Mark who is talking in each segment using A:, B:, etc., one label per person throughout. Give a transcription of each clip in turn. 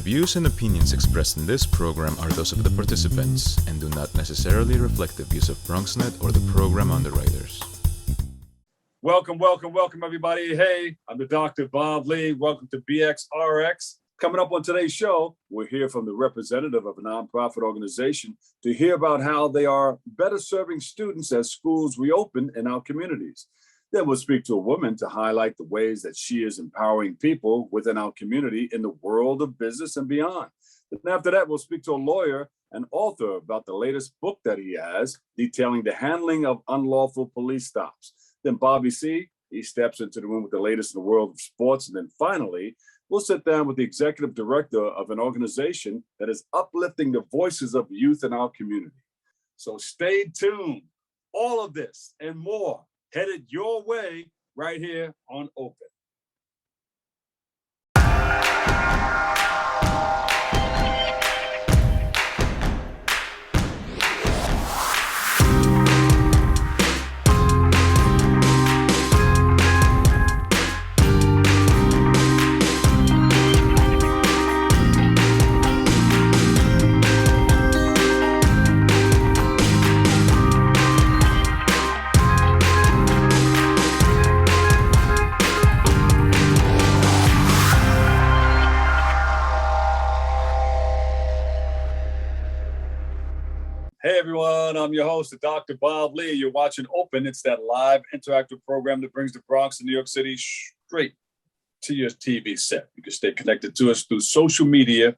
A: views and opinions expressed in this program are those of the participants and do not necessarily reflect the views of BronxNet or the program underwriters.
B: Welcome, everybody. Hey, I'm the Dr. Bob Lee. Welcome to BXRX. Coming up on today's show, we'll hear from the representative of a nonprofit organization to hear about how they are better serving students as schools reopen in our communities. Then we'll speak to a woman to highlight the ways that she is empowering people within our community in the world of business and beyond. And after that, we'll speak to a lawyer and author about the latest book that he has, detailing the handling of unlawful police stops. Then Bobby C., he steps into the room with the latest in the world of sports. And then finally, we'll sit down with the executive director of an organization that is uplifting the voices of youth in our community. So stay tuned. All of this and more headed your way right here on Open. Hey everyone, I'm your host, Dr. Bob Lee. You're watching Open. It's that live interactive program that brings the Bronx and New York City straight to your TV set. You can stay connected to us through social media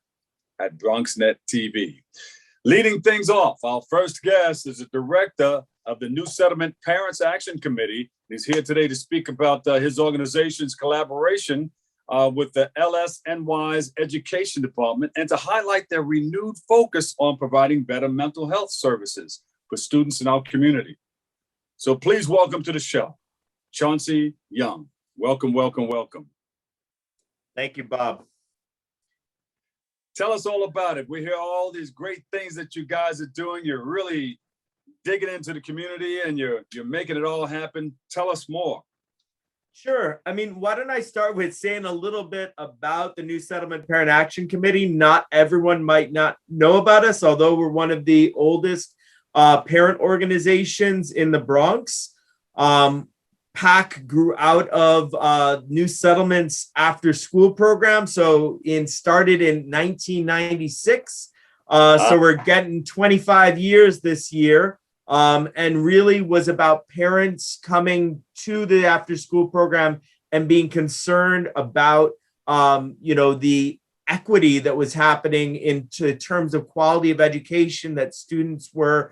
B: at BronxNet TV. Leading things off, our first guest is the director of the New Settlement Parents Action Committee. He's here today to speak about his organization's collaboration with the LSNY's Education Department and to highlight their renewed focus on providing better mental health services for students in our community. So please welcome to the show, Chauncy Young. Welcome.
C: Thank you, Bob.
B: Tell us all about it. We hear all these great things that you guys are doing. You're really digging into the community and you're making it all happen. Tell us more.
C: Sure. I mean, why don't I start with saying a little bit about the New Settlement Parent Action Committee? Not everyone might not know about us, although we're one of the oldest parent organizations in the Bronx. PAC grew out of New Settlement's after school program. So started in 1996. So we're getting 25 years this year. And really was about parents coming to the after school program and being concerned about, the equity that was happening in terms of quality of education that students were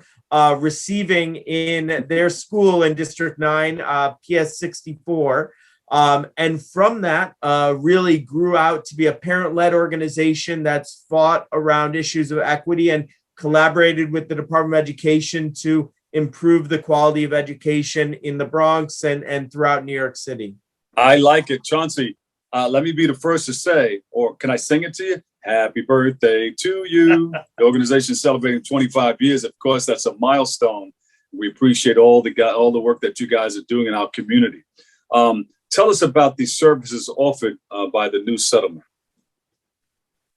C: receiving in their school in District 9, PS 64. And from that, really grew out to be a parent-led organization that's fought around issues of equity and collaborated with the Department of Education to improve the quality of education in the Bronx and throughout New York City.
B: I like it. Chauncy, let me be the first to say, or can I sing it to you? Happy birthday to you. The organization is celebrating 25 years. Of course, that's a milestone. We appreciate all the work that you guys are doing in our community. Tell us about the services offered by the New Settlement.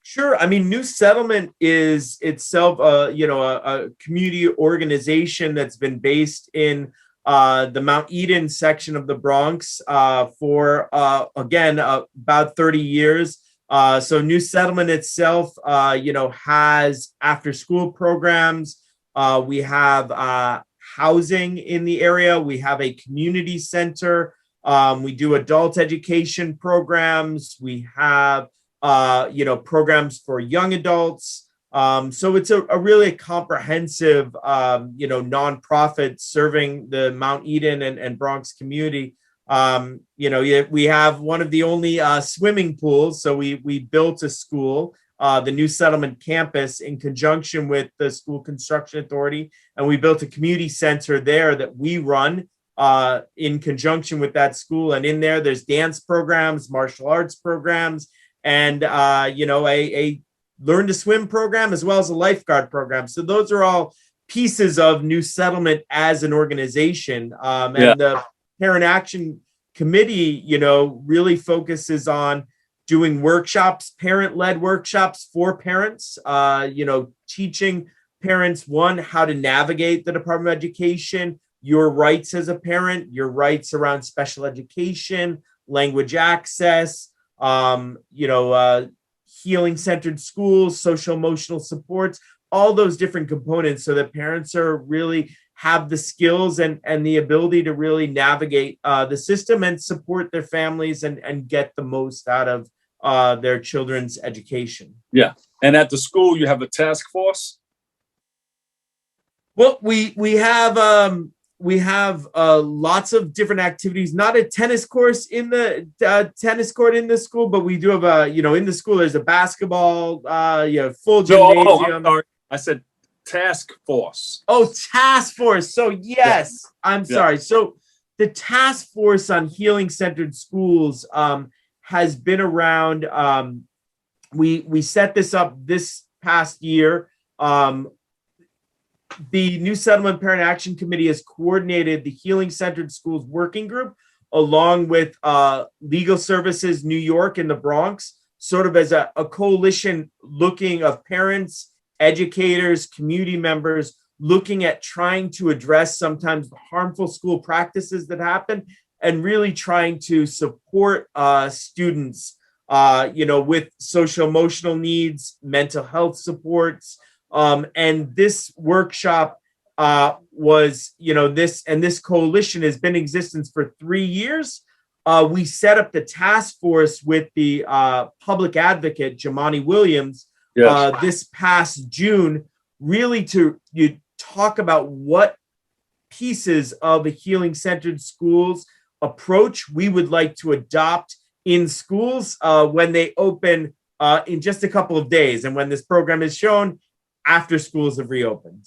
C: Sure. I mean, New Settlement is itself, a community organization that's been based in the Mount Eden section of the Bronx for, about 30 years. So New Settlement itself, has after school programs. We have housing in the area. We have a community center. We do adult education programs. We have programs for young adults. So it's a really comprehensive, nonprofit serving the Mount Eden and Bronx community. We have one of the only swimming pools. So we built a school, the New Settlement campus, in conjunction with the School Construction Authority. And we built a community center there that we run in conjunction with that school. And in there's dance programs, martial arts programs, and a learn to swim program, as well as a lifeguard program. So those are all pieces of New Settlement as an organization. And the Parent Action Committee, really focuses on doing workshops, parent-led workshops for parents, teaching parents, one, how to navigate the Department of Education, your rights as a parent, your rights around special education, language access, healing-centered schools, social emotional supports, all those different components, so that parents are really have the skills and the ability to really navigate the system and support their families and get the most out of their children's education.
B: Yeah. And at the school, you have a task force?
C: Well, we have lots of different activities. Not a tennis course in the tennis court in the school, but we do have in the school there's a basketball, full gymnasium.
B: No, I'm sorry. I said task force.
C: Oh, task force. So yes, I'm sorry. So the task force on healing centered schools has been around. We set this up this past year. The New Settlement Parent Action Committee has coordinated the Healing Centered Schools Working Group along with Legal Services New York and the Bronx, sort of as a coalition looking of parents, educators, community members, looking at trying to address sometimes the harmful school practices that happen and really trying to support students, with social emotional needs, mental health supports. And this workshop this coalition has been in existence for 3 years. We set up the task force with the public advocate, Jamani Williams, this past June, really to talk about what pieces of a healing-centered schools approach we would like to adopt in schools when they open in just a couple of days, and when this program is shown after schools have reopened.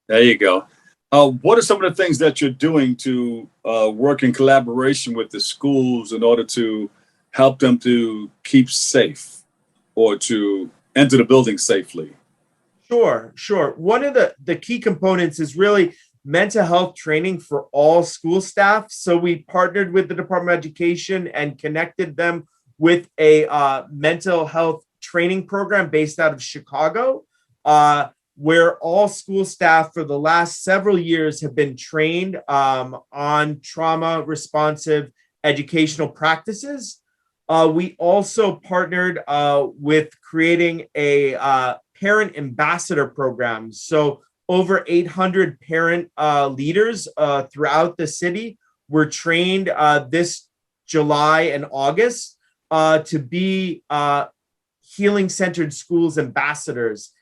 B: There you go. What are some of the things that you're doing to work in collaboration with the schools in order to help them to keep safe or to enter the building safely?
C: Sure. One of the key components is really mental health training for all school staff. So we partnered with the Department of Education and connected them with a mental health training program based out of Chicago, where all school staff for the last several years have been trained on trauma responsive educational practices. We also partnered with creating a parent ambassador program. So over 800 parent leaders throughout the city were trained this July and August to be healing-centered schools ambassadors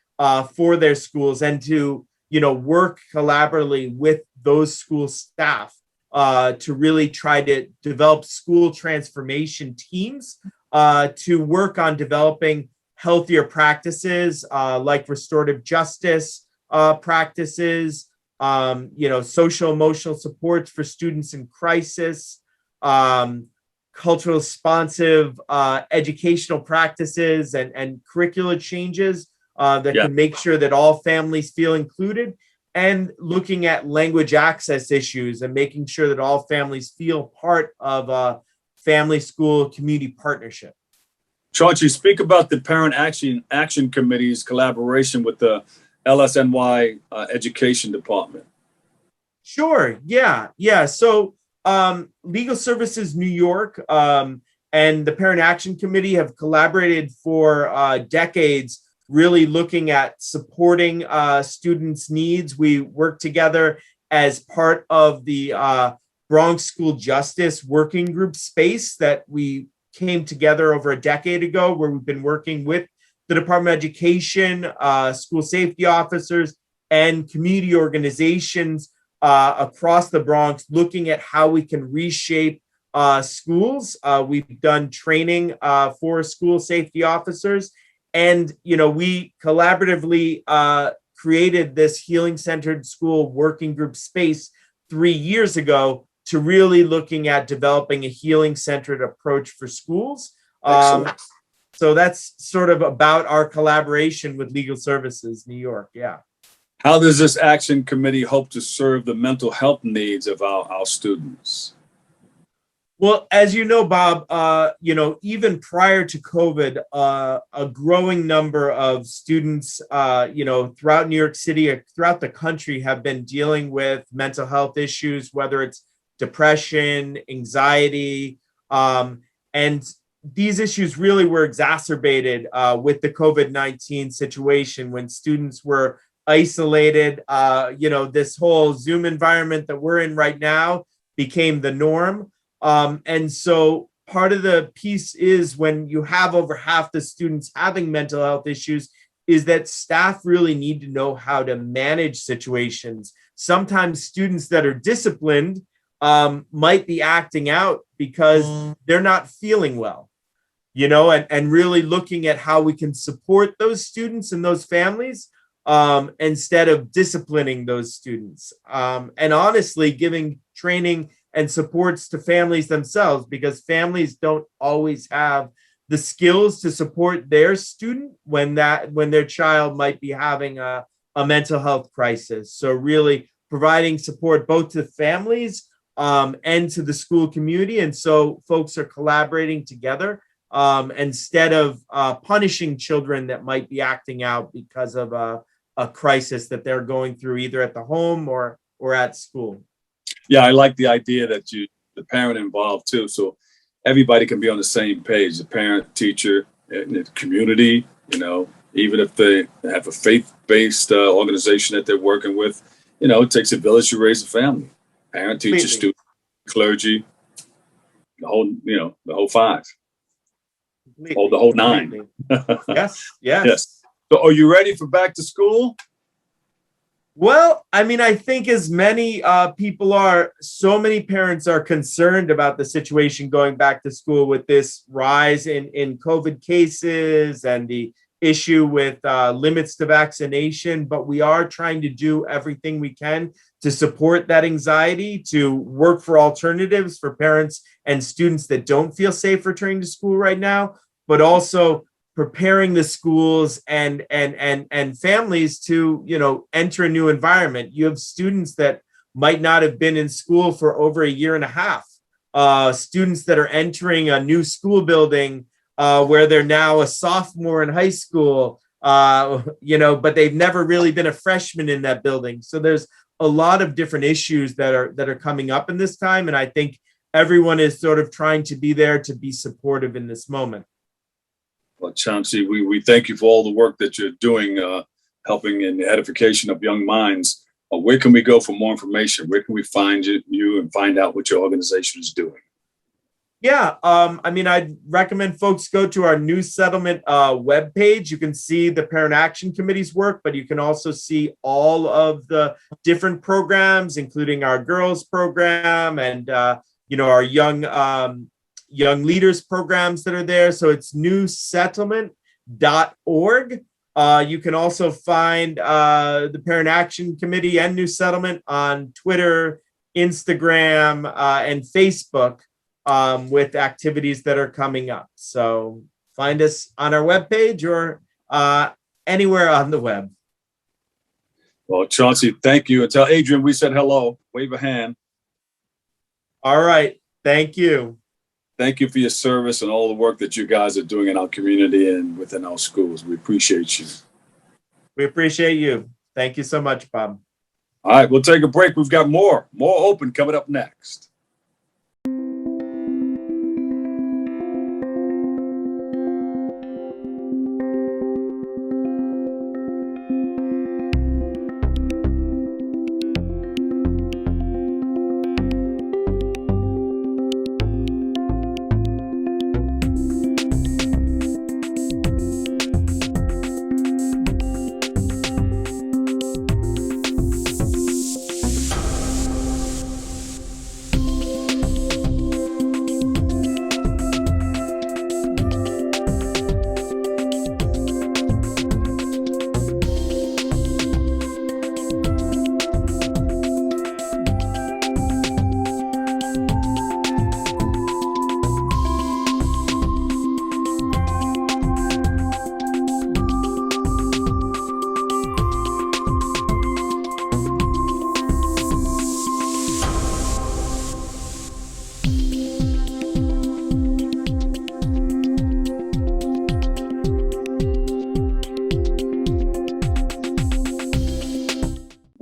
C: for their schools, and to work collaboratively with those school staff to really try to develop school transformation teams to work on developing healthier practices like restorative justice practices, social emotional supports for students in crisis, cultural responsive educational practices and curricular changes that can make sure that all families feel included, and looking at language access issues and making sure that all families feel part of a family school community partnership.
B: Chauncy, speak about the Parent Action Committee's collaboration with the LSNY Education Department.
C: Sure. Yeah. So Legal Services New York and the Parent Action Committee have collaborated for decades, really looking at supporting students' needs. We work together as part of the Bronx School Justice Working Group space that we came together over a decade ago, where we've been working with the Department of Education, school safety officers, and community organizations across the Bronx, looking at how we can reshape schools. We've done training for school safety officers, and we collaboratively created this healing-centered school working group space 3 years ago to really looking at developing a healing-centered approach for schools. So that's sort of about our collaboration with Legal Services New York. Yeah.
B: How does this action committee hope to serve the mental health needs of our students?
C: Well, as you know, Bob, even prior to COVID, a growing number of students, throughout New York City, throughout the country, have been dealing with mental health issues, whether it's depression, anxiety, and these issues really were exacerbated with the COVID-19 situation when students were isolated. This whole Zoom environment that we're in right now became the norm. And so part of the piece is when you have over half the students having mental health issues is that staff really need to know how to manage situations. Sometimes students that are disciplined might be acting out because they're not feeling well, and really looking at how we can support those students and those families instead of disciplining those students. And honestly, giving training and supports to families themselves, because families don't always have the skills to support their student when their child might be having a mental health crisis. So really providing support both to families and to the school community. And so folks are collaborating together instead of punishing children that might be acting out because of a crisis that they're going through either at the home or at school.
B: Yeah, I like the idea that the parent involved too, so everybody can be on the same page, the parent, teacher, and the community, even if they have a faith-based organization that they're working with, it takes a village to raise a family. Parent, teacher, student, clergy, the whole five. The whole nine. Yes. So are you ready for back to school?
C: Well, I think as many people are, so many parents are concerned about the situation going back to school with this rise in COVID cases and the issue with limits to vaccination. But we are trying to do everything we can to support that anxiety, to work for alternatives for parents and students that don't feel safe returning to school right now, but also preparing the schools and families to, enter a new environment. You have students that might not have been in school for over a year and a half, students that are entering a new school building where they're now a sophomore in high school, but they've never really been a freshman in that building. So there's a lot of different issues that are coming up in this time. And I think everyone is sort of trying to be there to be supportive in this moment.
B: Well, Chauncy, we thank you for all the work that you're doing, helping in the edification of young minds. Where can we go for more information? Where can we find you and find out what your organization is doing?
C: Yeah, I'd recommend folks go to our New Settlement webpage. You can see the Parent Action Committee's work, but you can also see all of the different programs, including our girls program and, our young leaders programs that are there. So it's newsettlement.org. You can also find the Parent Action Committee and New Settlement on Twitter, Instagram, and Facebook with activities that are coming up. So find us on our webpage or anywhere on the web.
B: Well, Chauncy, thank you. And tell Adrian we said hello. Wave a hand.
C: All right. Thank you.
B: Thank you for your service and all the work that you guys are doing in our community and within our schools. We appreciate you.
C: We appreciate you. Thank you so much, Bob.
B: All right, we'll take a break. We've got more open coming up next.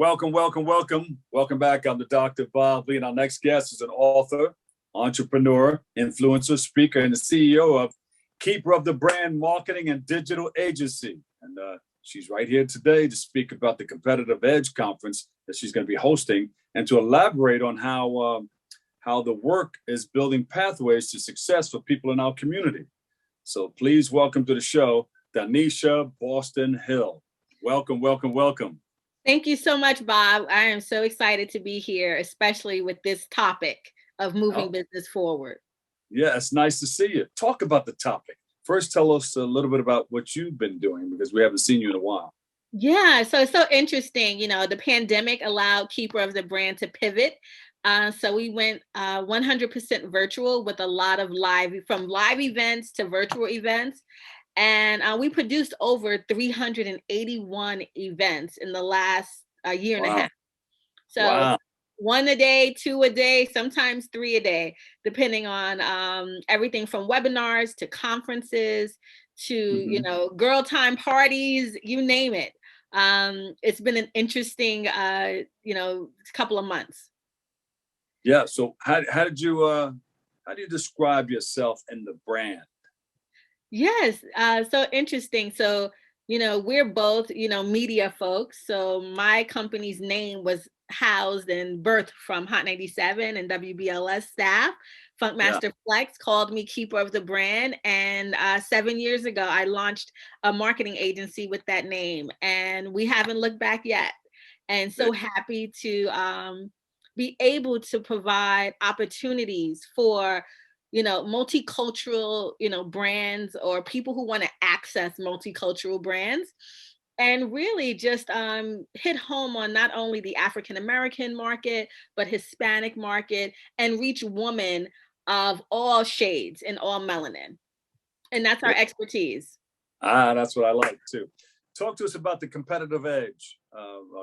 B: Welcome, welcome, welcome. Welcome back. I'm the Dr. Bob Lee, and our next guest is an author, entrepreneur, influencer, speaker, and the CEO of Keeper of the Brand Marketing and Digital Agency. And she's right here today to speak about the Competitive Edge Conference that she's going to be hosting and to elaborate on how the work is building pathways to success for people in our community. So please welcome to the show, Donyshia Boston-Hill. Welcome, welcome, welcome.
D: Thank you so much, Bob. I am so excited to be here, especially with this topic of moving business forward.
B: Yeah, it's nice to see you. Talk about the topic. First, tell us a little bit about what you've been doing, because we haven't seen you in a while.
D: Yeah, so it's so interesting. You know, the pandemic allowed Keeper of the Brand to pivot. So we went 100% virtual with a lot of live events to virtual events. And we produced over 381 events in the last year and a half. So one a day, two a day, sometimes three a day, depending on everything from webinars to conferences to, you know, girl time parties, you name it. It's been an interesting, you know, couple of months.
B: Yeah. So how do you describe yourself and the brand?
D: Yes, so interesting. So, you know, we're both, you know, media folks. So my company's name was housed and birthed from Hot 97 and WBLS staff. Funkmaster Flex called me Keeper of the Brand. And 7 years ago, I launched a marketing agency with that name. And we haven't looked back yet. And so happy to be able to provide opportunities for, you know, multicultural, you know, brands or people who want to access multicultural brands, and really just hit home on not only the African-American market, but Hispanic market, and reach women of all shades and all melanin. And that's our expertise.
B: That's what I like too. Talk to us about the Competitive Edge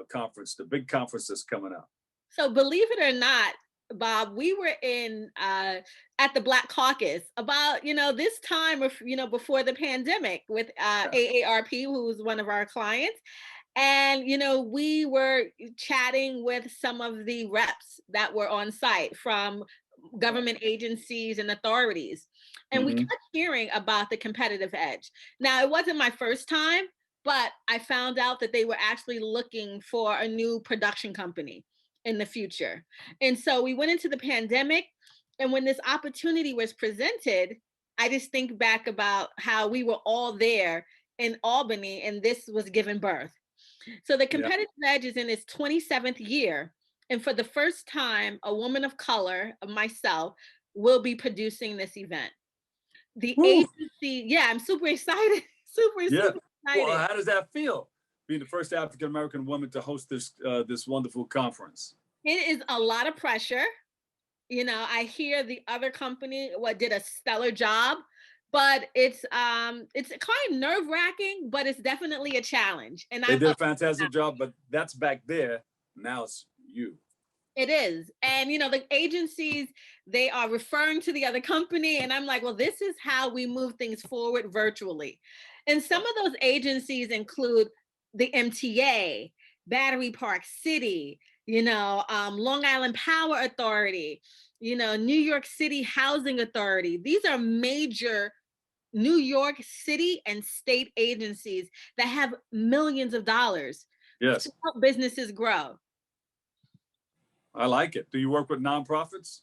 B: conference, the big conference that's coming up.
D: So believe it or not, Bob, we were in at the Black Caucus about, you know, this time of, you know, before the pandemic with AARP, who was one of our clients. And, you know, we were chatting with some of the reps that were on site from government agencies and authorities. And we kept hearing about the Competitive Edge. Now, it wasn't my first time, but I found out that they were actually looking for a new production company in the future. And so we went into the pandemic, and when this opportunity was presented, I just think back about how we were all there in Albany and this was given birth. So the Competitive Edge is in its 27th year. And for the first time, a woman of color, myself, will be producing this event. The agency, I'm super excited. Super excited.
B: Well, how does that feel, being the first African-American woman to host this this wonderful conference?
D: It is a lot of pressure. You know, I hear the other company did a stellar job, but it's kind of nerve-wracking, but it's definitely a challenge. And
B: they did a fantastic job, but that's back there. Now it's you.
D: It is. And, you know, the agencies, they are referring to the other company. And I'm like, well, this is how we move things forward virtually. And some of those agencies include the MTA, Battery Park City, you know, Long Island Power Authority, you know, New York City Housing Authority. These are major New York City and state agencies that have millions of dollars to help businesses grow.
B: I like it. Do you work with nonprofits?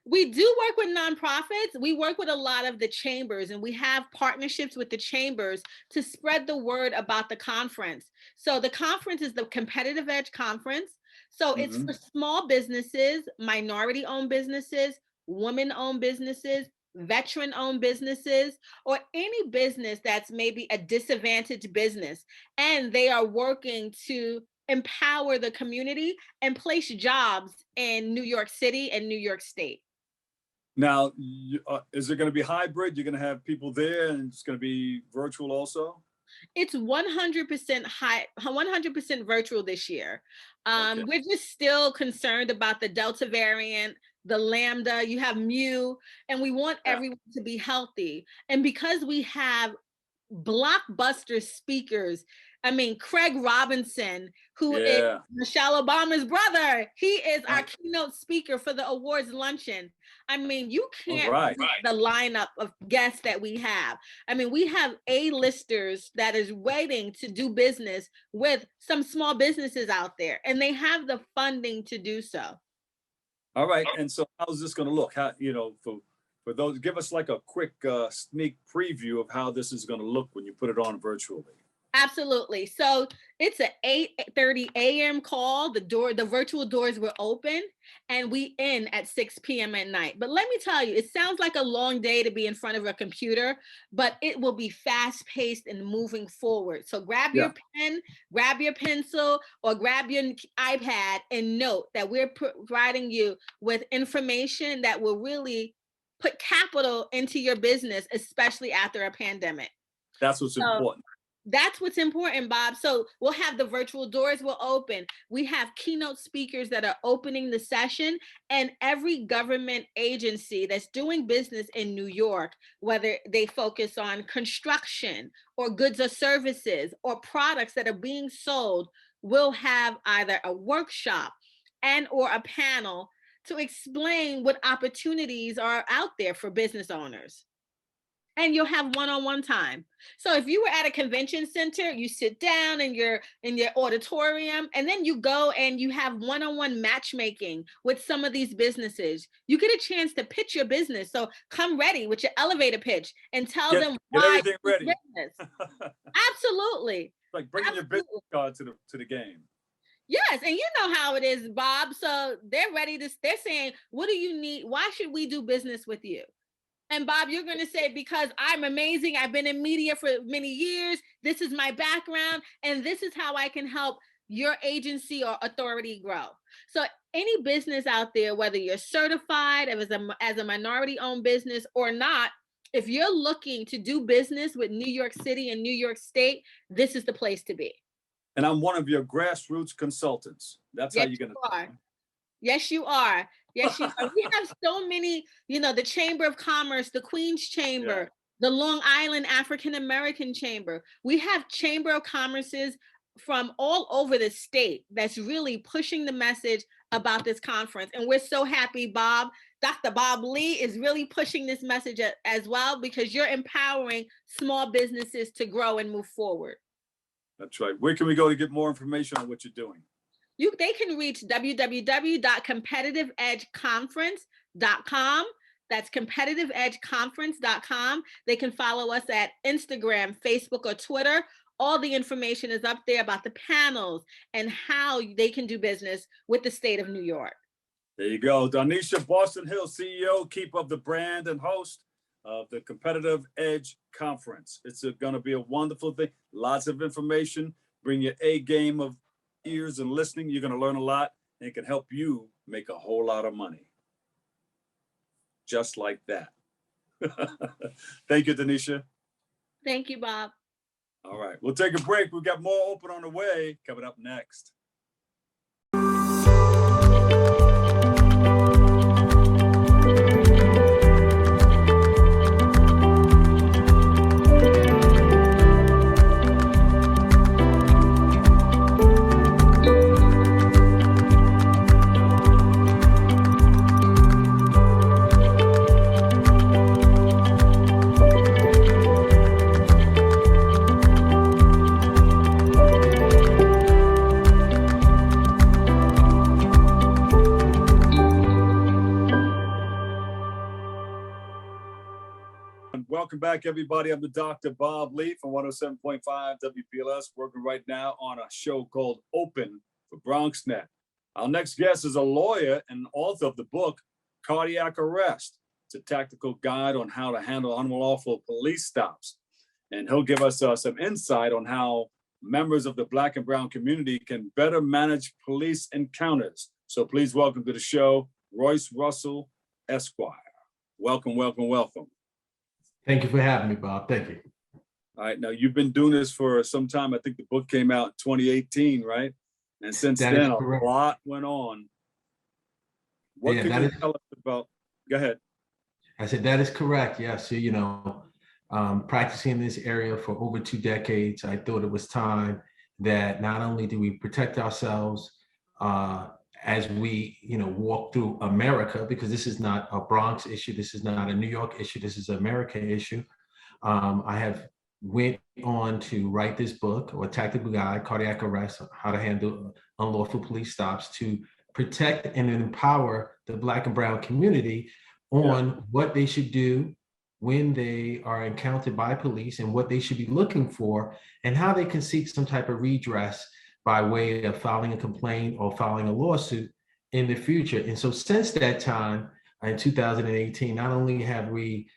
D: We do work with nonprofits. We work with a lot of the chambers, and we have partnerships with the chambers to spread the word about the conference. So the conference is the Competitive Edge Conference. So it's for small businesses, minority-owned businesses, women-owned businesses, veteran-owned businesses, or any business that's maybe a disadvantaged business, and they are working to empower the community and place jobs in New York City and New York State.
B: Now, is it going to be hybrid? You're going to have people there and it's going to be virtual also?
D: It's 100% 100% virtual this year. We're just still concerned about the Delta variant, the Lambda, you have Mu, and we want everyone to be healthy. And because we have blockbuster speakers. I mean, Craig Robinson, who is Michelle Obama's brother, he is our keynote speaker for the awards luncheon. I mean, you can't beat the lineup of guests that we have. I mean, we have A-listers that is waiting to do business with some small businesses out there, and they have the funding to do so.
B: All right. And so how's this going to look? How, you know, for those, give us like a quick sneak preview of how this is going to look when you put it on virtually.
D: Absolutely. So it's an 8:30 a.m. call. The virtual doors were open, and we end at 6 p.m. at night. But let me tell you, it sounds like a long day to be in front of a computer, but it will be fast-paced and moving forward. So grab your pen, grab your pencil, or grab your iPad and note that we're providing you with information that will really put capital into your business, especially after a pandemic.
B: That's what's important.
D: That's what's important, Bob. So we'll have the virtual doors will open. We have keynote speakers that are opening the session, and every government agency that's doing business in New York, whether they focus on construction or goods or services or products that are being sold, will have either a workshop and or a panel to explain what opportunities are out there for business owners. And you'll have one-on-one time. So if you were at a convention center, you sit down in your auditorium, and then you go and you have one-on-one matchmaking with some of these businesses. You get a chance to pitch your business. So come ready with your elevator pitch and tell them why
B: everything ready.
D: Business. Absolutely.
B: Like bringing your business card to the game.
D: Yes, and you know how it is, Bob. So they're ready to. They're saying, "What do you need? Why should we do business with you?" And Bob, you're going to say, because I'm amazing. I've been in media for many years. This is my background. And this is how I can help your agency or authority grow. So any business out there, whether you're certified as a minority-owned business or not, if you're looking to do business with New York City and New York State, this is the place to be.
B: And I'm one of your grassroots consultants. That's how you're going to.
D: Yes, you are. Yes, you are. We have so many, the Chamber of Commerce, the Queen's Chamber, the Long Island African American Chamber. We have Chamber of Commerces from all over the state that's really pushing the message about this conference. And we're so happy, Bob. Dr. Bob Lee is really pushing this message as well, because you're empowering small businesses to grow and move forward.
B: That's right. Where can we go to get more information on what you're doing?
D: They can reach www.competitiveedgeconference.com. That's competitiveedgeconference.com. They can follow us at Instagram, Facebook, or Twitter. All the information is up there about the panels and how they can do business with the state of New York.
B: There you go. Donyshia Boston-Hill, CEO, keeper of the brand and host of the Competitive Edge Conference. It's going to be a wonderful thing. Lots of information. Bring your A game of ears and listening. You're going to learn a lot, and it can help you make a whole lot of money. Just like that. Thank you, Donyshia.
D: Thank you, Bob.
B: All right, we'll take a break. We've got more open on the way coming up next. Welcome back, everybody. I'm the Dr. Bob Lee from 107.5 WPLS, working right now on a show called Open for BronxNet. Our next guest is a lawyer and author of the book, Cardiac Arrest. It's a tactical guide on how to handle unlawful police stops. And he'll give us some insight on how members of the Black and Brown community can better manage police encounters. So please welcome to the show, Royce Russell, Esquire. Welcome, welcome, welcome.
E: Thank you for having me, Bob. Thank you.
B: All right. Now, you've been doing this for some time. I think the book came out in 2018, right? And since then, a lot went on. What can you tell us about? Go ahead.
E: I said, that is correct. Yes. So, Practicing in this area for over 2 decades, I thought it was time that not only do we protect ourselves as we, walk through America, because this is not a Bronx issue, this is not a New York issue, this is an American issue. I have went on to write this book, or Tactical Guide, Cardiac Arrest, How to Handle Unlawful Police Stops, to protect and empower the Black and Brown community on what they should do when they are encountered by police and what they should be looking for, and how they can seek some type of redress by way of filing a complaint or filing a lawsuit in the future. And so since that time, in 2018, not only have we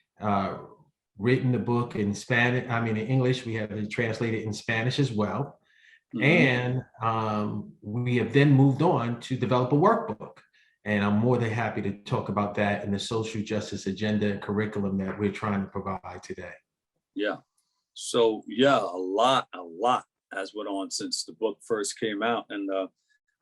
E: written the book in in English, we have it translated in Spanish as well. And we have then moved on to develop a workbook. And I'm more than happy to talk about that and the social justice agenda and curriculum that we're trying to provide today.
B: Yeah. So a lot has went on since the book first came out. And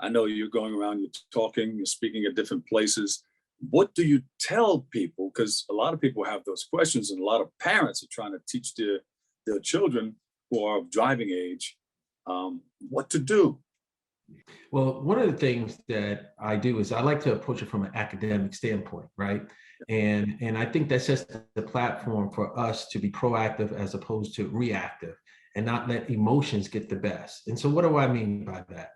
B: I know you're going around, you're talking, you're speaking at different places. What do you tell people? Because a lot of people have those questions, and a lot of parents are trying to teach their children who are of driving age what to do.
E: Well, one of the things that I do is I like to approach it from an academic standpoint, right? And I think that sets the platform for us to be proactive as opposed to reactive, and not let emotions get the best. And so what do I mean by that?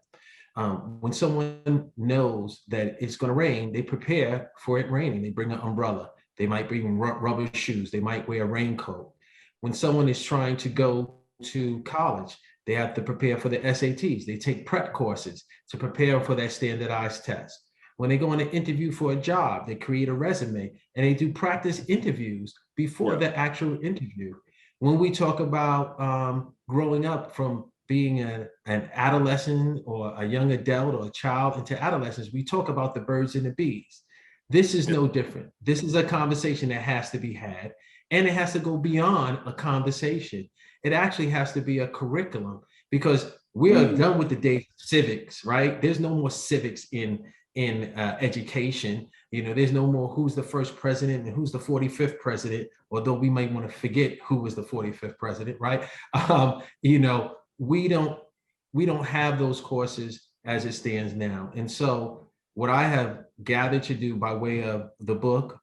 E: When someone knows that it's going to rain, they prepare for it raining. They bring an umbrella. They might bring rubber shoes. They might wear a raincoat. When someone is trying to go to college, they have to prepare for the SATs. They take prep courses to prepare for that standardized test. When they go on an interview for a job, they create a resume and they do practice interviews before the actual interview. When we talk about growing up from being an adolescent or a young adult or a child into adolescence, we talk about the birds and the bees. This is no different. This is a conversation that has to be had, and it has to go beyond a conversation. It actually has to be a curriculum, because we are done with the days of civics, right? There's no more civics in education. There's no more who's the first president and who's the 45th president, although we might want to forget who was the 45th president, right? We don't have those courses as it stands now. And so what I have gathered to do by way of the book,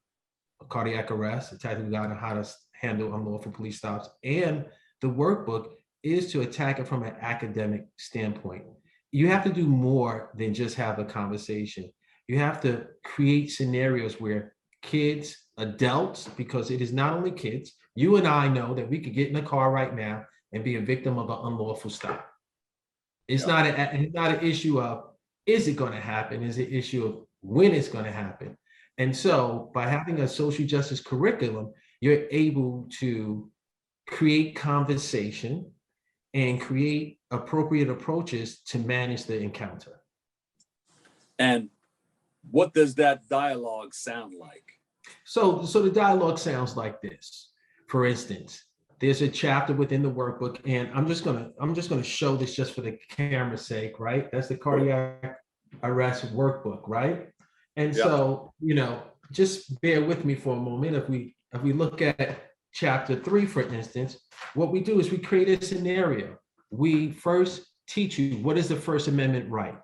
E: Cardiac Arrest, a Tactical Guide on How to Handle Unlawful Police Stops, and the workbook, is to attack it from an academic standpoint. You have to do more than just have a conversation. You have to create scenarios where kids, adults, because it is not only kids, you and I know that we could get in a car right now and be a victim of an unlawful stop. It's not an issue of, is it going to happen? It's an issue of when it's going to happen. And so by having a social justice curriculum, you're able to create conversation and create appropriate approaches to manage the encounter.
B: And what does that dialogue sound like?
E: So the dialogue sounds like this. For instance, there's a chapter within the workbook, and I'm just gonna show this just for the camera's sake, right? That's the cardiac arrest workbook, right? And so, just bear with me for a moment. If we look at chapter 3, for instance, what we do is we create a scenario. We first teach you, what is the First Amendment right?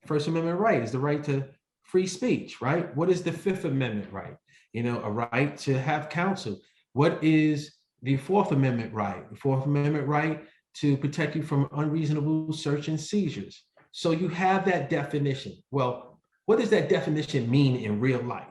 E: First Amendment right is the right to free speech, right? What is the Fifth Amendment right? A right to have counsel. What is the Fourth Amendment right? The Fourth Amendment right to protect you from unreasonable search and seizures. So you have that definition. Well, what does that definition mean in real life?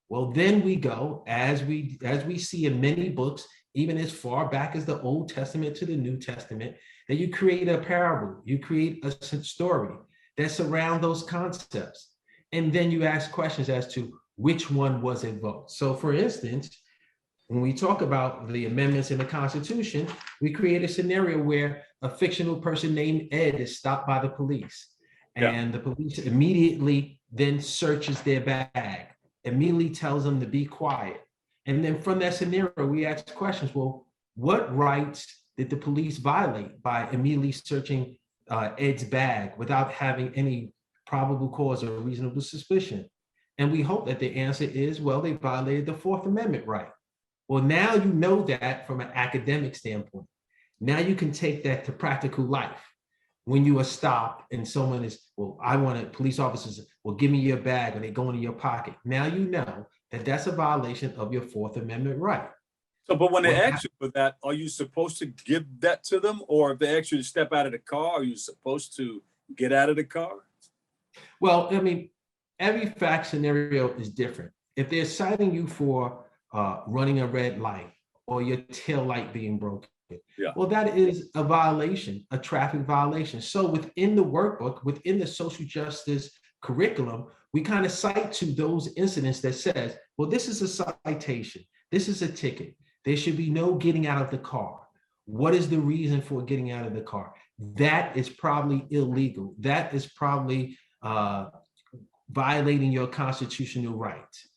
E: Well, then we go, as we see in many books, even as far back as the Old Testament to the New Testament, that you create a parable, you create a story that surround those concepts. And then you ask questions as to which one was invoked. So for instance, when we talk about the amendments in the Constitution, we create a scenario where a fictional person named Ed is stopped by the police. And the police immediately then searches their bag, immediately tells them to be quiet. And then from that scenario, we ask questions, well, what rights did the police violate by immediately searching Ed's bag without having any probable cause or reasonable suspicion? And we hope that the answer is, well, they violated the Fourth Amendment right. Well, now you know that from an academic standpoint. Now you can take that to practical life. When you are stopped and someone is, well, police officers will give me your bag, or they go into your pocket. Now you know that that's a violation of your Fourth Amendment right.
B: So, but when they ask you for that, are you supposed to give that to them? Or if they ask you to step out of the car, are you supposed to get out of the car?
E: Well, I mean, every fact scenario is different. If they're citing you for running a red light or your tail light being broken, well, that is a violation, a traffic violation. So within the workbook, within the social justice curriculum, we kind of cite to those incidents that says, well, this is a citation, this is a ticket. There should be no getting out of the car. What is the reason for getting out of the car? That is probably illegal. That is probably violating your constitutional rights.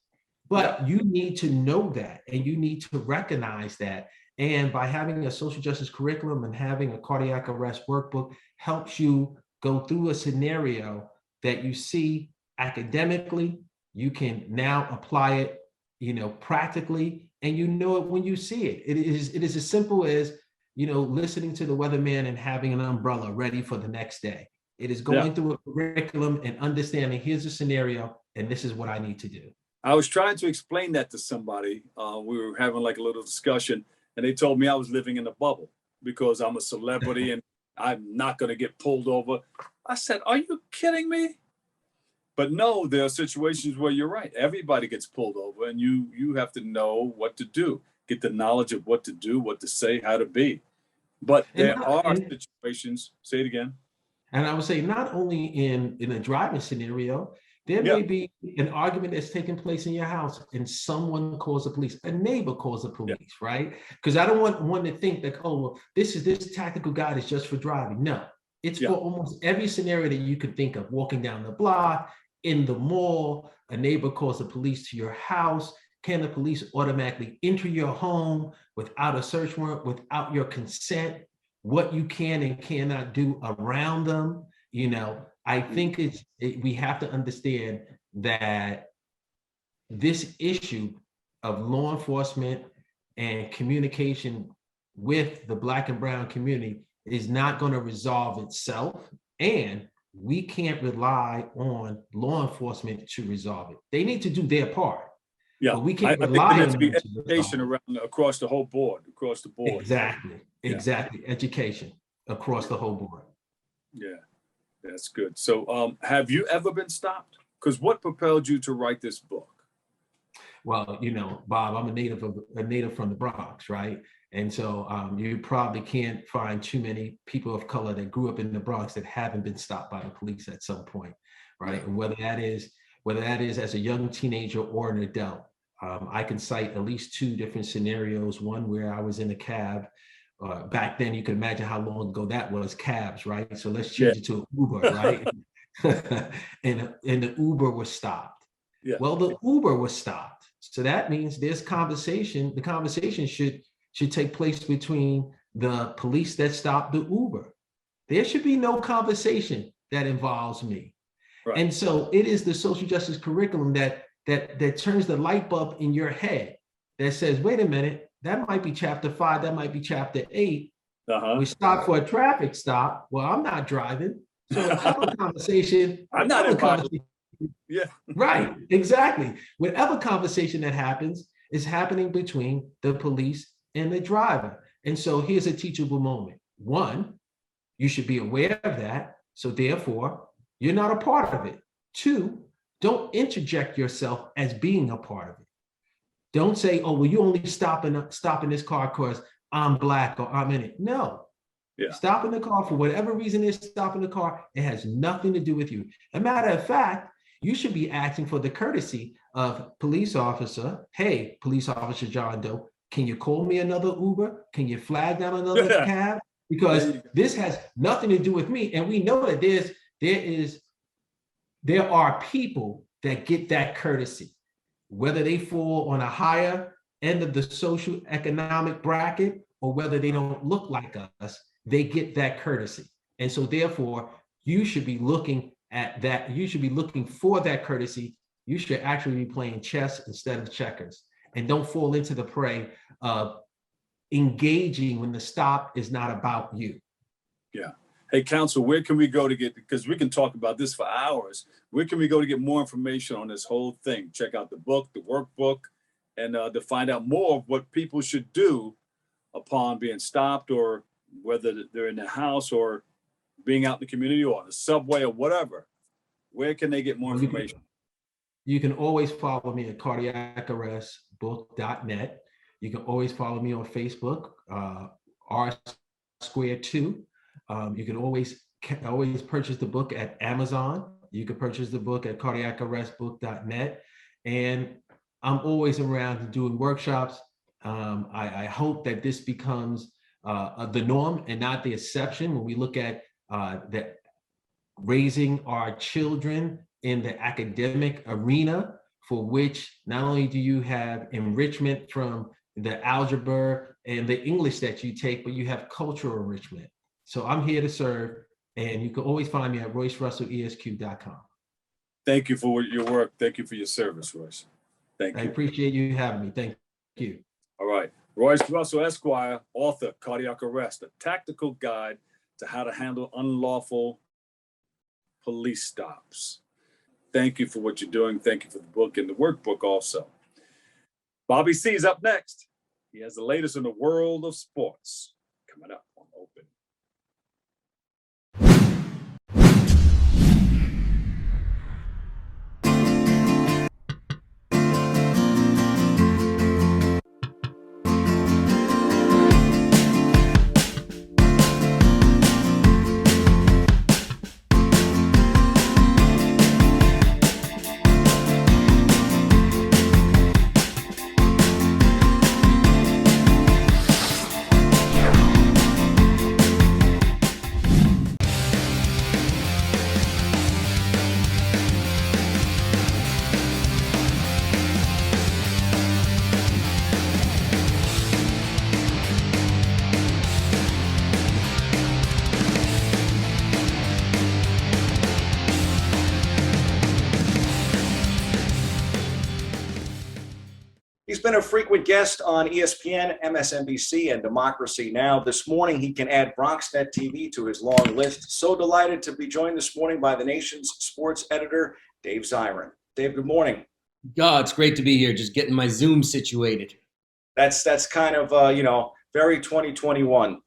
E: But you need to know that, and you need to recognize that. And by having a social justice curriculum and having a cardiac arrest workbook helps you go through a scenario that you see academically. You can now apply it, practically, and you know it when you see it. It is as simple as, listening to the weatherman and having an umbrella ready for the next day. It is going through a curriculum and understanding, here's a scenario, and this is what I need to do.
B: I was trying to explain that to somebody. We were having like a little discussion, and they told me I was living in a bubble because I'm a celebrity and I'm not going to get pulled over. I said, are you kidding me? But no, there are situations where you're right. Everybody gets pulled over, and you have to know what to do, get the knowledge of what to do, what to say, how to be. But there are situations, say it again.
E: And I would say not only in a driving scenario, there may be an argument that's taking place in your house and someone calls the police, a neighbor calls the police, right? Because I don't want one to think that, oh, well, this tactical guide is just for driving. No, it's for almost every scenario that you could think of. Walking down the block, in the mall, a neighbor calls the police to your house. Can the police automatically enter your home without a search warrant, without your consent? What you can and cannot do around them, I think we have to understand that this issue of law enforcement and communication with the Black and brown community is not going to resolve itself, and we can't rely on law enforcement to resolve it. They need to do their part. Yeah, but we can't rely on them.
B: Education across the whole board, across the board.
E: Exactly. Education across the whole board.
B: Yeah, that's good. So, have you ever been stopped? Because what propelled you to write this book?
E: Well, Bob, I'm a native from the Bronx, right? And so you probably can't find too many people of color that grew up in the Bronx that haven't been stopped by the police at some point, right? And whether that is as a young teenager or an adult. I can cite at least two different scenarios. One where I was in a cab. Back then, you can imagine how long ago that was, cabs, right? So let's change it to an Uber, right? and the Uber was stopped. Yeah. Well, the Uber was stopped. So that means there's conversation. The conversation should take place between the police that stopped the Uber. There should be no conversation that involves me. Right. And so it is the social justice curriculum that turns the light bulb in your head that says, wait a minute, that might be chapter 5, that might be chapter 8. We stopped for a traffic stop. Well, I'm not driving. So whatever conversation,
B: I'm not involved. Yeah.
E: Right, exactly. Whatever conversation that happens is happening between the police and the driver. And so here's a teachable moment. One, you should be aware of that. So therefore, you're not a part of it. Two, don't interject yourself as being a part of it. Don't say, oh, well, you only stopping this car because I'm Black or I'm in it. No. Yeah. Stopping the car for whatever reason is stopping the car, it has nothing to do with you. As a matter of fact, you should be asking for the courtesy of police officer. Hey, police officer John Doe, can you call me another Uber? Can you flag down another cab? Because this has nothing to do with me. And we know that there are people that get that courtesy, whether they fall on a higher end of the social economic bracket or whether they don't look like us, they get that courtesy. And so therefore, you should be looking at that. You should be looking for that courtesy. You should actually be playing chess instead of checkers. and don't fall into the prey of engaging when the stop is not about you.
B: Yeah. Hey, counsel, where can we go to get, because we can talk about this for hours. Where can we go to get more information on this whole thing? Check out the book, the workbook, and to find out more of what people should do upon being stopped, or whether they're in the house or being out in the community or on the subway or whatever. Where can they get more information?
E: You can always follow me at cardiacarrestbook.net. You can always follow me on Facebook, R2. You can always purchase the book at Amazon. You can purchase the book at cardiacarrestbook.net. And I'm always around doing workshops. I hope that this becomes the norm and not the exception when we look at raising our children in the academic arena, for which not only do you have enrichment from the algebra and the English that you take, but you have cultural enrichment. So I'm here to serve, and you can always find me at roycerussellesq.com.
B: Thank you for your work. Thank you for your service, Royce. Thank you.
E: I appreciate you having me. Thank you.
B: All right. Royce Russell, Esquire, author, Cardiac Arrest, a tactical guide to how to handle unlawful police stops. Thank you for what you're doing. Thank you for the book and the workbook also. Bobby C is up next. He has the latest in the world of sports coming up on Open.
F: He's been a frequent guest on ESPN, MSNBC, and Democracy Now! This morning, he can add BronxNet TV to his long list. So delighted to be joined this morning by the nation's sports editor, Dave Zirin. Dave, good morning.
G: God, it's great to be here. Just getting my Zoom situated.
F: That's kind of, very 2021.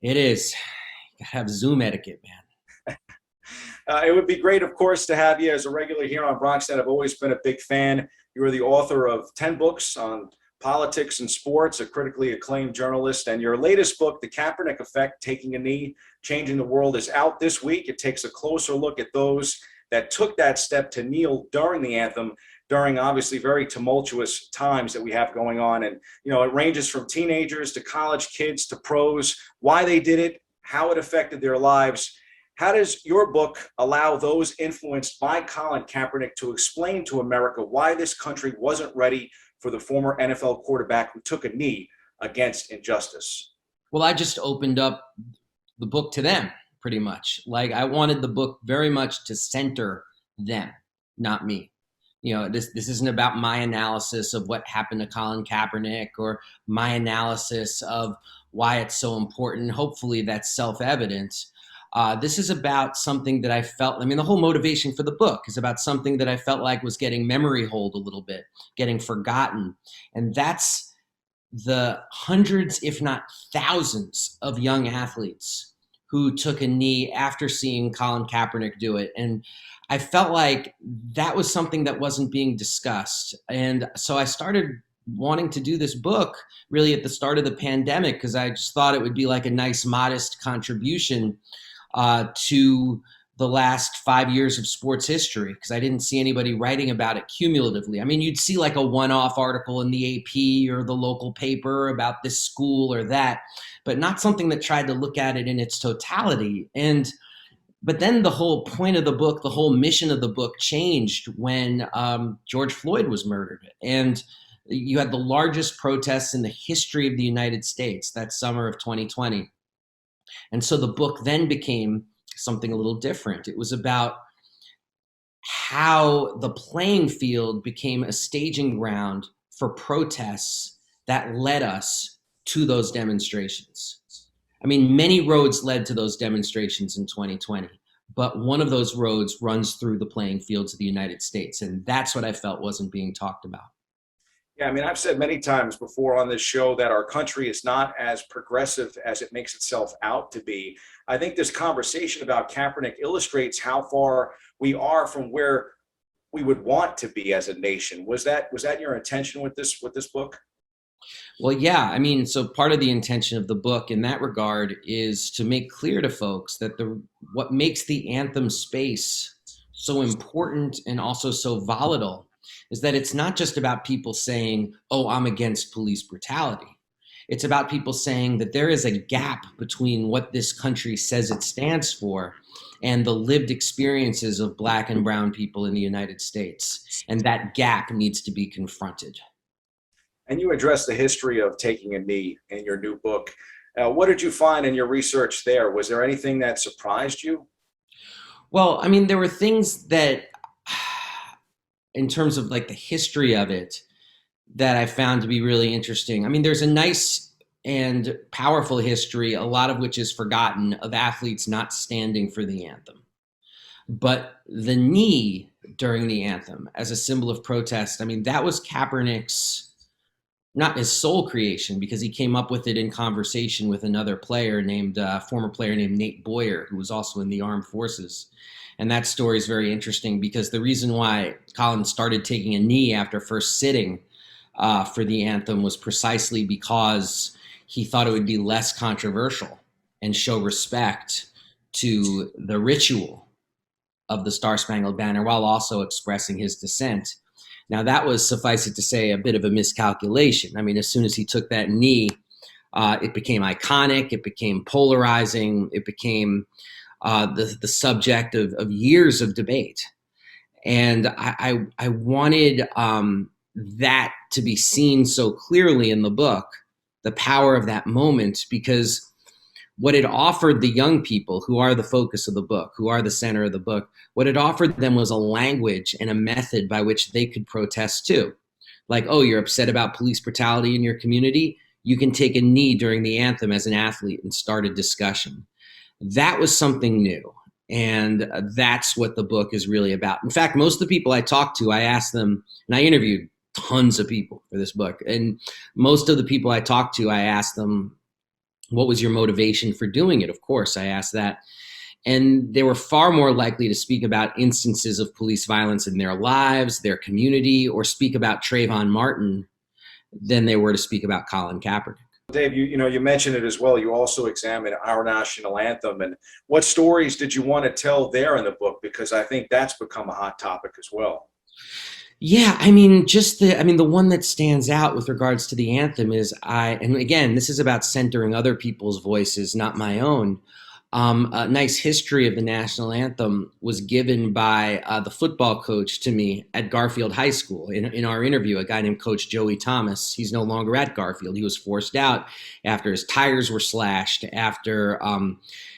G: It is. You gotta have Zoom etiquette, man.
F: It would be great, of course, to have you as a regular here on BronxNet. I've always been a big fan. You are the author of 10 books on politics and sports, a critically acclaimed journalist, and your latest book, The Kaepernick Effect, Taking a Knee, Changing the World, is out this week. It takes a closer look at those that took that step to kneel during the anthem, during obviously very tumultuous times that we have going on. And, it ranges from teenagers to college kids to pros, why they did it, how it affected their lives. How does your book allow those influenced by Colin Kaepernick to explain to America why this country wasn't ready for the former NFL quarterback who took a knee against injustice?
G: Well, I just opened up the book to them, pretty much. Like, I wanted the book very much to center them, not me. This isn't about my analysis of what happened to Colin Kaepernick or my analysis of why it's so important. Hopefully that's self-evident. This is about something that I felt, the whole motivation for the book is about something that I felt like was getting memory hold a little bit, getting forgotten. And that's the hundreds, if not thousands, of young athletes who took a knee after seeing Colin Kaepernick do it. And I felt like that was something that wasn't being discussed. And so I started wanting to do this book really at the start of the pandemic, because I just thought it would be like a nice, modest contribution to the last 5 years of sports history, because I didn't see anybody writing about it cumulatively. You'd see like a one-off article in the AP or the local paper about this school or that, but not something that tried to look at it in its totality. But then the whole point of the book, the whole mission of the book changed when George Floyd was murdered. And you had the largest protests in the history of the United States that summer of 2020. And so the book then became something a little different. It was about how the playing field became a staging ground for protests that led us to those demonstrations. I mean, many roads led to those demonstrations in 2020, but one of those roads runs through the playing fields of the United States. And that's what I felt wasn't being talked about.
F: Yeah, I mean, I've said many times before on this show that our country is not as progressive as it makes itself out to be. I think this conversation about Kaepernick illustrates how far we are from where we would want to be as a nation. Was that your intention with this book?
G: Well, yeah. I mean, so part of the intention of the book in that regard is to make clear to folks that what makes the Anthem space so important and also so volatile is that it's not just about people saying, oh, I'm against police brutality. It's about people saying that there is a gap between what this country says it stands for and the lived experiences of Black and brown people in the United States. And that gap needs to be confronted.
F: And you address the history of taking a knee in your new book. What did you find in your research there? Was there anything that surprised you?
G: Well, I mean, there were things that, in terms of like the history of it, that I found to be really interesting. I mean, there's a nice and powerful history, a lot of which is forgotten, of athletes not standing for the anthem. But the knee during the anthem as a symbol of protest, I mean, that was Kaepernick's, not his sole creation, because he came up with it in conversation with another player former player named Nate Boyer, who was also in the armed forces. And that story is very interesting because the reason why Colin started taking a knee after first sitting for the anthem was precisely because he thought it would be less controversial and show respect to the ritual of the Star-Spangled Banner while also expressing his dissent. Now, that was, suffice it to say, a bit of a miscalculation. I mean, as soon as he took that knee, it became iconic, it became polarizing, it became the subject of years of debate. And I wanted that to be seen so clearly in the book, the power of that moment, because what it offered the young people who are the focus of the book, who are the center of the book, what it offered them was a language and a method by which they could protest too. Like, oh, you're upset about police brutality in your community? You can take a knee during the anthem as an athlete and start a discussion. That was something new. And that's what the book is really about. In fact, most of the people I talked to, I asked them, and I interviewed tons of people for this book. And most of the people I talked to, I asked them, what was your motivation for doing it? Of course, I asked that. And they were far more likely to speak about instances of police violence in their lives, their community, or speak about Trayvon Martin than they were to speak about Colin Kaepernick.
F: Dave, you mentioned it as well. You also examined our national anthem. And what stories did you want to tell there in the book? Because I think that's become a hot topic as well.
G: Yeah, I mean, the one that stands out with regards to the anthem is and again, this is about centering other people's voices, not my own. A nice history of the national anthem was given by the football coach to me at Garfield High School. In our interview, a guy named Coach Joey Thomas, he's no longer at Garfield. He was forced out after his tires were slashed, after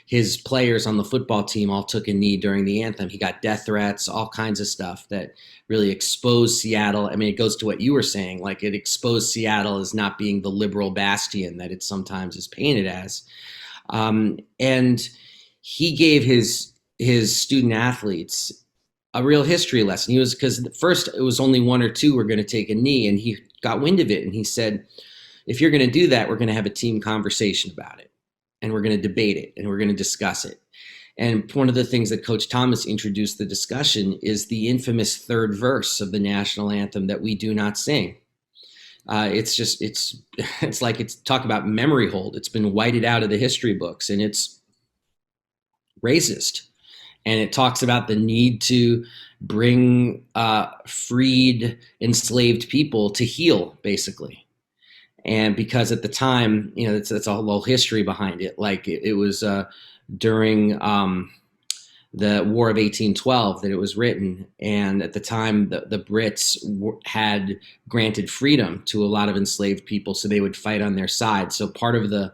G: his players on the football team all took a knee during the anthem. He got death threats, all kinds of stuff that really exposed Seattle. I mean, it goes to what you were saying, like it exposed Seattle as not being the liberal bastion that it sometimes is painted as. And he gave his student athletes a real history lesson. Because at first it was only one or two were going to take a knee, and he got wind of it. And he said, if you're going to do that, we're going to have a team conversation about it, and we're going to debate it, and we're going to discuss it. And one of the things that Coach Thomas introduced the discussion is the infamous third verse of the national anthem that we do not sing. It's like it's talk about memory hold. It's been whited out of the history books, and it's racist. And it talks about the need to bring freed, enslaved people to heel, basically. And because at the time, that's a whole history behind it. Like it was during the War of 1812 that it was written. And at the time, the Brits had granted freedom to a lot of enslaved people, so they would fight on their side. So part of the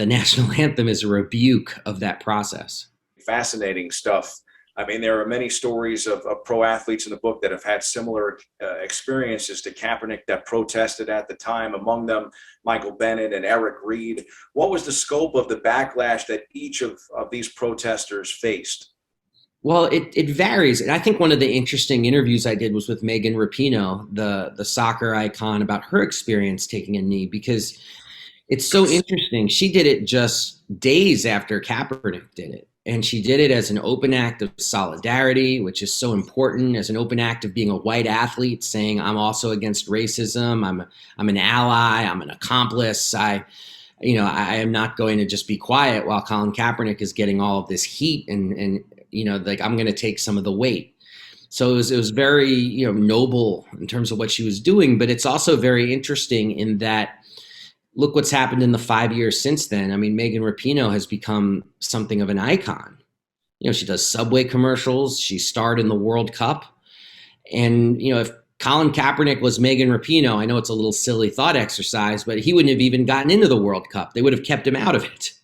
G: national anthem is a rebuke of that process.
F: Fascinating stuff I mean, there are many stories of pro athletes in the book that have had similar experiences to Kaepernick that protested at the time, among them Michael Bennett and Eric Reed. What was the scope of the backlash that each of these protesters faced?
G: Well, it varies. And I think one of the interesting interviews I did was with Megan Rapinoe, the soccer icon, about her experience taking a knee, because it's so interesting. She did it just days after Kaepernick did it. And she did it as an open act of solidarity, which is so important, as an open act of being a white athlete, saying, I'm also against racism. I'm an ally. I'm an accomplice. I am not going to just be quiet while Colin Kaepernick is getting all of this heat and I'm going to take some of the weight. So it was very, noble in terms of what she was doing, but it's also very interesting in that, look what's happened in the 5 years since then. I mean, Megan Rapinoe has become something of an icon. She does Subway commercials. She starred in the World Cup. And, if Colin Kaepernick was Megan Rapinoe, I know it's a little silly thought exercise, but he wouldn't have even gotten into the World Cup. They would have kept him out of it.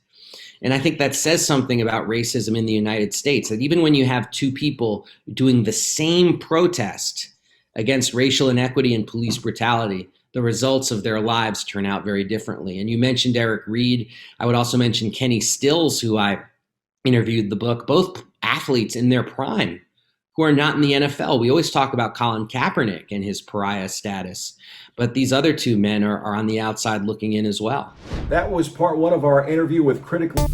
G: And I think that says something about racism in the United States, that even when you have two people doing the same protest against racial inequity and police brutality, the results of their lives turn out very differently. And you mentioned Eric Reed. I would also mention Kenny Stills, who I interviewed in the book, both athletes in their prime who are not in the NFL. We always talk about Colin Kaepernick and his pariah status, but these other two men are on the outside looking in as well.
F: That was part one of our interview with critical.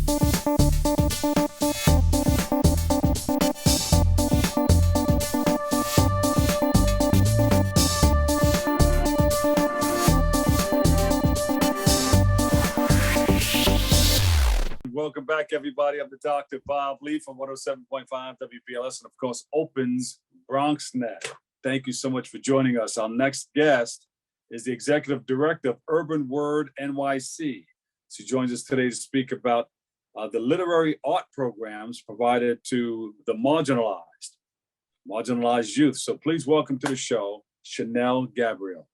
B: Welcome back, everybody. I'm the Dr. Bob Lee from 107.5 WBLS, and of course, Opens BronxNet. Thank you so much for joining us. Our next guest is the Executive Director of Urban Word NYC. She joins us today to speak about the literary art programs provided to the marginalized youth. So please welcome to the show, Shanelle Gabriel.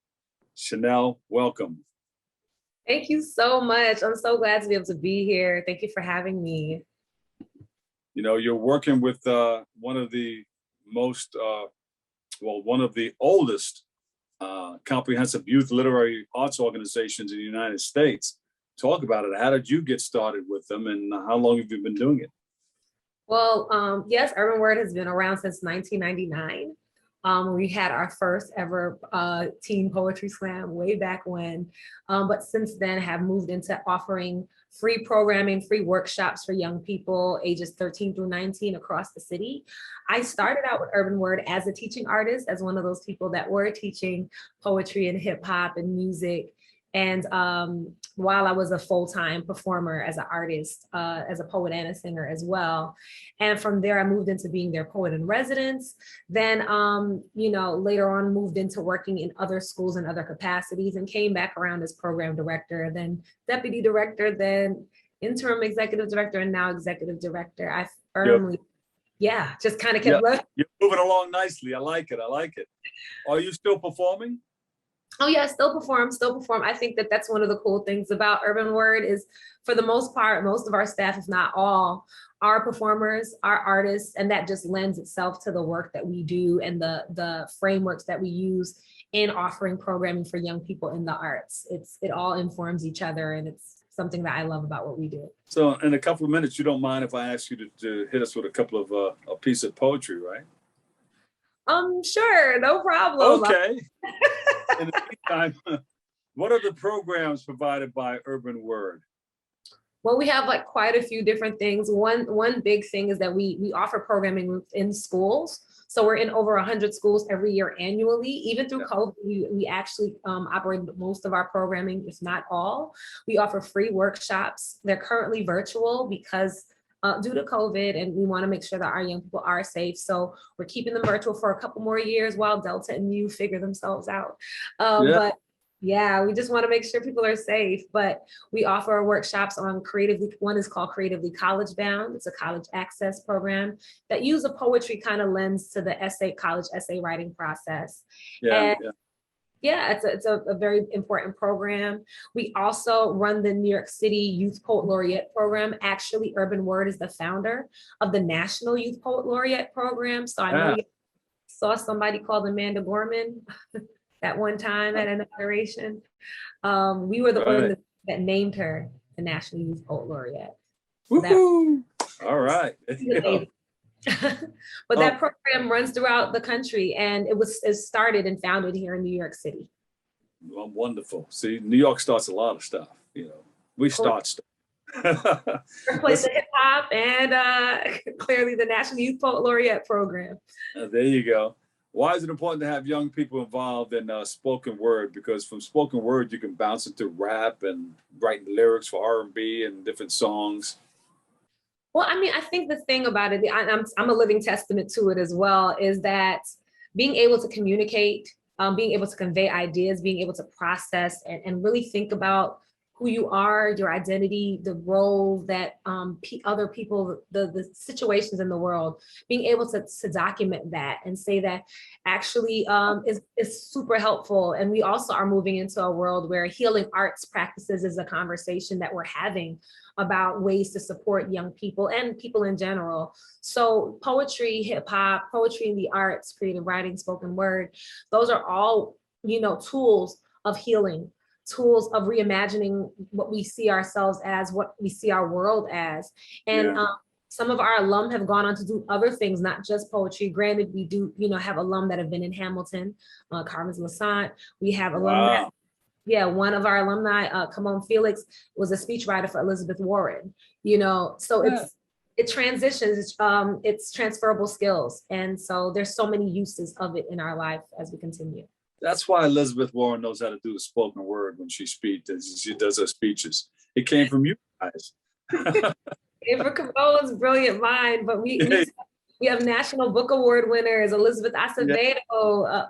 B: Shanelle, welcome.
H: Thank you so much. I'm so glad to be able to be here. Thank you for having me.
B: You're working with one of the oldest comprehensive youth literary arts organizations in the United States. Talk about it. How did you get started with them, and how long have you been doing it?
H: Well, yes, Urban Word has been around since 1999. We had our first ever teen poetry slam way back when, but since then have moved into offering free programming, free workshops for young people ages 13 through 19 across the city. I started out with Urban Word as a teaching artist, as one of those people that were teaching poetry and hip hop and music. And while I was a full-time performer as an artist, as a poet and a singer as well. And from there, I moved into being their poet in residence. Then, later on moved into working in other schools and other capacities, and came back around as program director, then deputy director, then interim executive director, and now executive director. I firmly, just kind of kept.
B: You're moving along nicely. I like it. Are you still performing?
H: Oh yeah, still perform. I think that that's one of the cool things about Urban Word is, for the most part, most of our staff, if not all, are performers, are artists, and that just lends itself to the work that we do and the frameworks that we use in offering programming for young people in the arts. It all informs each other, and it's something that I love about what we do. So
B: in a couple of minutes, you don't mind if I ask you to hit us with a couple of a piece of poetry, right?
H: Sure, no problem.
B: Okay. In the meantime, what are the programs provided by Urban Word?
H: Well, we have quite a few different things. One big thing is that we offer programming in schools. So we're in over 100 schools every year annually. Even through COVID, we actually operate most of our programming, if not all. We offer free workshops. They're currently virtual because due to COVID, and we want to make sure that our young people are safe. So we're keeping them virtual for a couple more years while Delta and Mu figure themselves out. But yeah, we just want to make sure people are safe. But we offer workshops on one is called Creatively College Bound. It's a college access program that use a poetry kind of lens to the college essay writing process. Yeah, it's a very important program. We also run the New York City Youth Poet Laureate program. Actually, Urban Word is the founder of the National Youth Poet Laureate program. So I know
B: Yeah.
H: you saw somebody called Amanda Gorman that one time at inauguration. We were the one that named her the National Youth Poet Laureate. So
B: Woohoo! All right.
H: but that program runs throughout the country, and it started and founded here in New York City.
B: Well, wonderful. See, New York starts a lot of stuff. You know, we start stuff.
H: Place of hip hop and clearly the National Youth Poet Laureate program.
B: There you go. Why is it important to have young people involved in spoken word? Because from spoken word, you can bounce into rap and writing lyrics for R&B and different songs.
H: Well, I mean, I think the thing about it, I'm a living testament to it as well, is that being able to communicate, being able to convey ideas, being able to process and really think about who you are, your identity, the role that other people, the situations in the world, being able to document that and say that actually is super helpful. And we also are moving into a world where healing arts practices is a conversation that we're having about ways to support young people and people in general. So poetry, hip hop, poetry in the arts, creative writing, spoken word, those are all, tools of healing, tools of reimagining what we see ourselves as, what we see our world as. And some of our alum have gone on to do other things, not just poetry. Granted, we do, have alum that have been in Hamilton, Carmen Lassant. We have alum that, one of our alumni, Kamon Felix, was a speechwriter for Elizabeth Warren. So it transitions, it's transferable skills. And so there's so many uses of it in our life as we continue.
B: That's why Elizabeth Warren knows how to do the spoken word when she speaks. She does her speeches. It came from you guys.
H: Ava Cabola's brilliant mind, but we have National Book Award winners, Elizabeth Acevedo.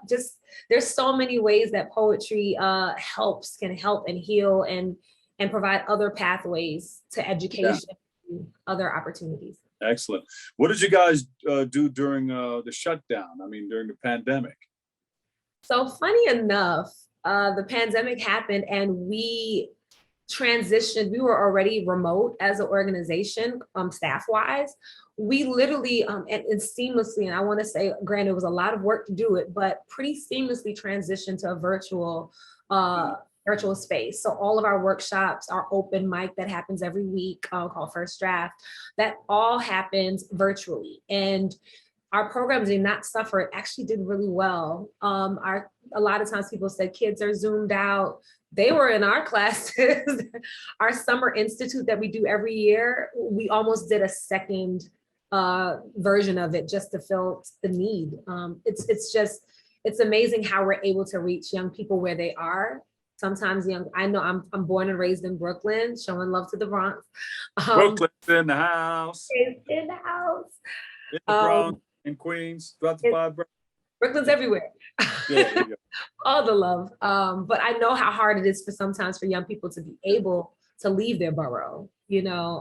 H: There's so many ways that poetry can help and heal and provide other pathways to education, and other opportunities.
B: Excellent. What did you guys do during the shutdown? I mean, during the pandemic?
H: So funny enough, the pandemic happened and we transitioned. We were already remote as an organization, staff-wise. We literally, and seamlessly, and I want to say, granted, it was a lot of work to do it, but pretty seamlessly transitioned to a virtual space. So all of our workshops, our open mic that happens every week called First Draft, that all happens virtually. And our programs did not suffer. It actually did really well. A lot of times people said kids are zoomed out. They were in our classes. Our summer institute that we do every year, we almost did a second version of it just to fill the need. It's amazing how we're able to reach young people where they are. Sometimes I know I'm born and raised in Brooklyn, showing love to the Bronx.
B: Brooklyn's in the house.
H: In the house.
B: In the Bronx, in Queens, throughout the five.
H: Brooklyn's everywhere.
B: Yeah,
H: all the love. But I know how hard it is sometimes for young people to be able to leave their borough,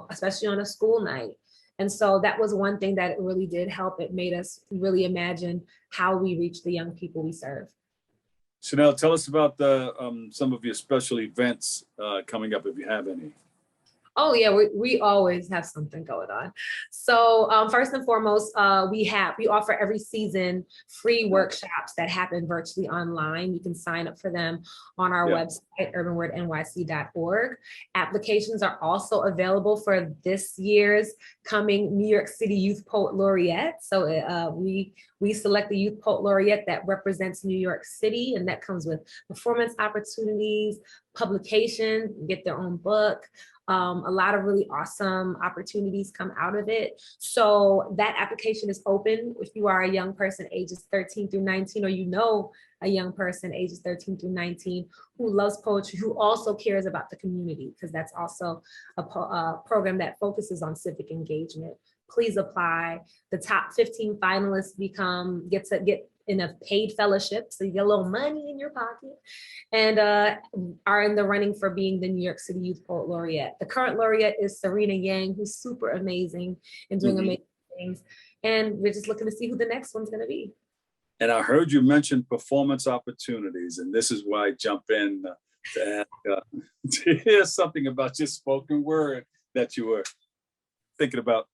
H: especially on a school night. And so that was one thing that it really did help. It made us really imagine how we reach the young people we serve.
B: Shanelle, tell us about some of your special events coming up, if you have any.
H: Oh yeah, we always have something going on. So first and foremost, we offer every season free workshops that happen virtually online. You can sign up for them on our website, urbanwordnyc.org. Applications are also available for this year's coming New York City Youth Poet Laureate. So we select the Youth Poet Laureate that represents New York City, and that comes with performance opportunities, publications, get their own book. A lot of really awesome opportunities come out of it. So that application is open if you are a young person ages 13 through 19, or a young person ages 13 through 19 who loves poetry, who also cares about the community, because that's also a program that focuses on civic engagement. Please apply. The top 15 finalists get in a paid fellowship, so you get a little money in your pocket, and are in the running for being the New York City Youth Poet Laureate. The current laureate is Serena Yang, who's super amazing and doing amazing things. And we're just looking to see who the next one's gonna be.
B: And I heard you mention performance opportunities, and this is why I jump in to ask, to hear something about your spoken word that you were thinking about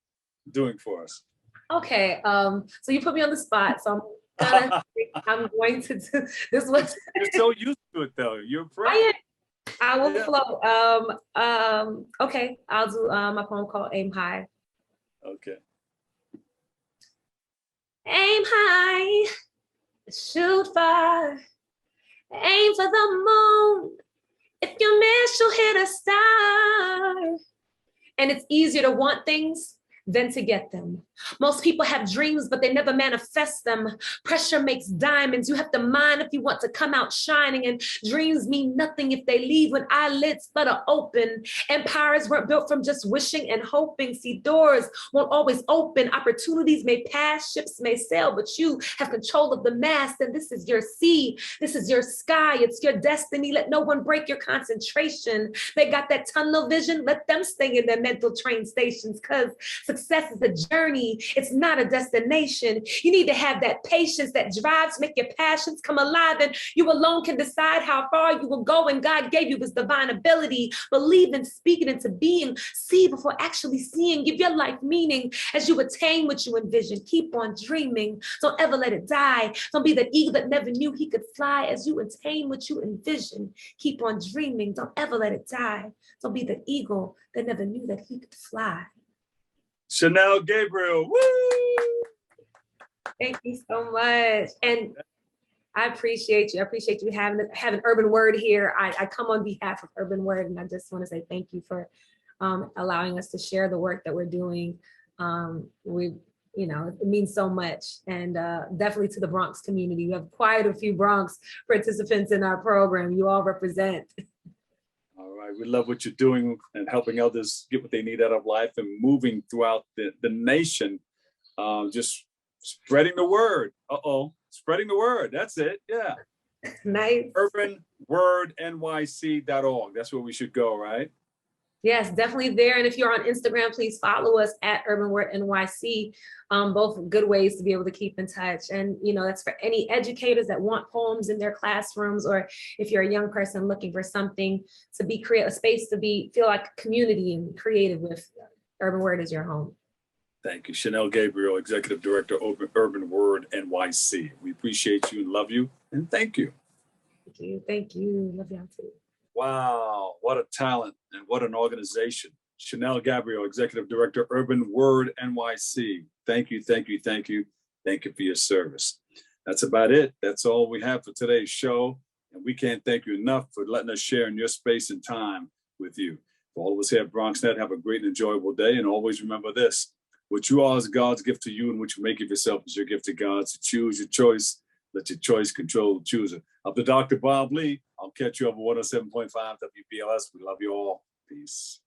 B: doing for us.
H: Okay, so you put me on the spot, so I'm going to do this. Was
B: You're so used to it, though. You're pro.
H: I will flow. Okay, I'll do my poem called Aim High.
B: Okay.
H: Aim high, shoot far, aim for the moon. If you miss, you'll hit a star. And it's easier to want things than to get them. Most people have dreams, but they never manifest them. Pressure makes diamonds. You have to mind if you want to come out shining. And dreams mean nothing if they leave when eyelids flutter open. Empires weren't built from just wishing and hoping. See, doors won't always open. Opportunities may pass, ships may sail, but you have control of the mast. And this is your sea. This is your sky. It's your destiny. Let no one break your concentration. They got that tunnel vision. Let them stay in their mental train stations, because success is a journey. It's not a destination. You need to have that patience, that drive to make your passions come alive. And you alone can decide how far you will go. And God gave you this divine ability. Believe in speaking into being. See before actually seeing. Give your life meaning as you attain what you envision. Keep on dreaming. Don't ever let it die. Don't be that eagle that never knew he could fly as you attain what you envision. Keep on dreaming. Don't ever let it die. Don't be the eagle that never knew that he could fly.
B: Shanelle Gabriel, woo!
H: Thank you so much. And I appreciate you. I appreciate you having Urban Word here. I come on behalf of Urban Word, and I just want to say thank you for allowing us to share the work that we're doing. It means so much. And definitely to the Bronx community. We have quite a few Bronx participants in our program. You all represent.
B: All right, we love what you're doing and helping others get what they need out of life and moving throughout the nation, just spreading the word. Spreading the word. That's it. Yeah.
H: Nice.
B: UrbanWordNYC.org. That's where we should go, right?
H: Yes, definitely there. And if you're on Instagram, please follow us at Urban Word NYC. Both good ways to be able to keep in touch. And, that's for any educators that want poems in their classrooms, or if you're a young person looking for something to create a space to feel like a community and creative with. Urban Word is your home.
B: Thank you. Shanelle Gabriel, Executive Director of Urban Word NYC. We appreciate you and love you. And thank you.
H: Thank you. Thank you. Love y'all too.
B: Wow, what a talent and what an organization. Shanelle Gabriel, Executive Director, Urban Word NYC. Thank you, thank you, thank you. Thank you for your service. That's about it. That's all we have for today's show. And we can't thank you enough for letting us share in your space and time with you. For all of us here at BronxNet, have a great and enjoyable day. And always remember this: what you are is God's gift to you, and what you make of yourself is your gift to God. So choose your choice. Let your choice control the chooser. I'm the Dr. Bob Lee. I'll catch you over 107.5 WBLS. We love you all. Peace.